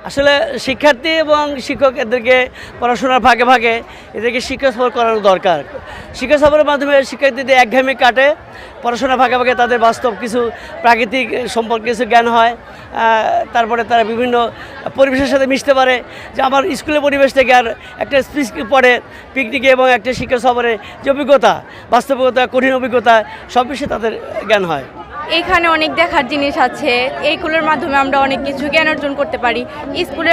আসলে শিক্ষার্থী এবং শিক্ষক এদেরকে পড়াশোনার ভাগে ভাগে এদেরকে শিক্ষা সফর করানো দরকার। শিক্ষা সফরের মাধ্যমে শিক্ষার্থীদের একঘেয়েমি কাটে, পড়াশোনার ভাগে ভাগে তাদের বাস্তব কিছু প্রাকৃতিক সম্পর্কে কিছু জ্ঞান হয়। তারপরে তারা বিভিন্ন পরিবেশের সাথে মিশতে পারে। যে আমার স্কুলের পরিবেশ থেকে আর একটা স্পিচ পড়ে পিকনিকে এবং একটা শিক্ষা সফরে যে অভিজ্ঞতা, বাস্তবিকতা, কঠিন অভিজ্ঞতা সব বিষয়ে তাদের জ্ঞান হয়। এইখানে অনেক দেখার জিনিস আছে, এইগুলোর মাধ্যমে আমরা অনেক কিছু জ্ঞান অর্জন করতে পারি। স্কুলে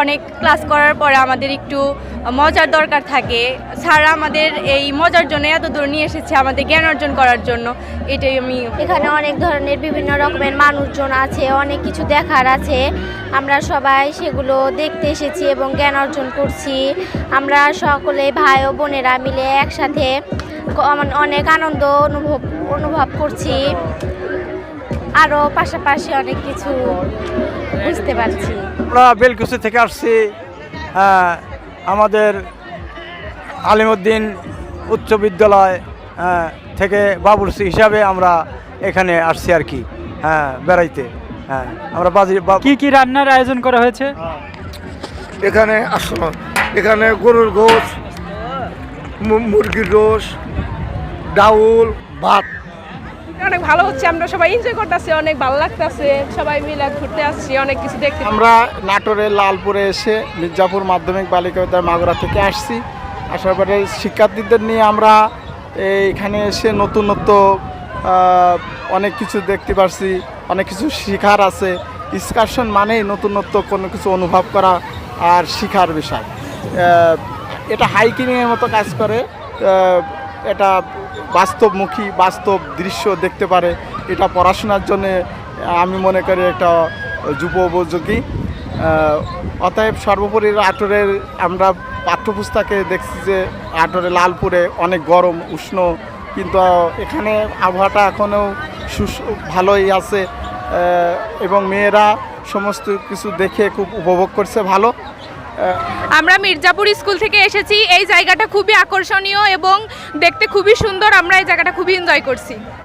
অনেক ক্লাস করার পরে আমাদের একটু মজার দরকার থাকে, স্যার আমাদের এই মজার জন্য এত দূর নিয়ে এসেছে আমাদের জ্ঞান অর্জন করার জন্য। এটাই আমি এখানে অনেক ধরনের বিভিন্ন রকমের মানুষজন আছে, অনেক কিছু দেখার আছে। আমরা সবাই সেগুলো দেখতে এসেছি এবং জ্ঞান অর্জন করছি। আমরা সকলে ভাই ও বোনেরা মিলে একসাথে অনেক আনন্দ অনুভব করছি। আরও পাশাপাশি অনেক কিছু বুঝতে পারছি। আমরা বেলকুচি থেকে আসছি, আমাদের আলিমউদ্দিন উচ্চ বিদ্যালয় থেকে বাবুর্চি হিসাবে আমরা এখানে আসছি আর কি, বেড়াইতে। আমরা কি কি রান্নার আয়োজন করা হয়েছে এখানে? আসলে এখানে গরুর গোশ, মুরগির রোস, ডাউল, ভাত। অনেক ভালো হচ্ছে, আমরা সবাই এনজয় করতেছি, অনেক ভালো লাগতেছে, সবাই মিলে ঘুরতে আসছি, অনেক কিছু দেখতে। আমরা নাটোরের লালপুরে এসে মির্জাপুর মাধ্যমিক বালিকা বিদ্যালয় মাগুরা থেকে আসছি। আসার পরে শিক্ষার্থীদের নিয়ে আমরা এখানে এসে নতুনত্ব অনেক কিছু দেখতে পারছি, অনেক কিছু শেখার আছে। এক্সকারশন মানেই নতুনত্ব কোনো কিছু অনুভব করা আর শেখার বিষয়। এটা হাইকিংয়ের মতো কাজ করে, এটা বাস্তবমুখী, বাস্তব দৃশ্য দেখতে পারে। এটা পড়াশোনার জন্যে আমি মনে করি একটা যুগোপযোগী। অতএব সর্বোপরি আটোরের আমরা পাঠ্যপুস্তকে দেখছি যে আটোরে লালপুরে অনেক গরম উষ্ণ, কিন্তু এখানে আবহাওয়াটা এখনও ভালোই আছে এবং মেয়েরা সমস্ত কিছু দেখে খুব উপভোগ করছে ভালো। আমরা মির্জাপুর স্কুল থেকে এসেছি। এই জায়গাটা খুবই আকর্ষণীয় এবং দেখতে খুবই সুন্দর। আমরা এই জায়গাটা খুবই এনজয় করছি।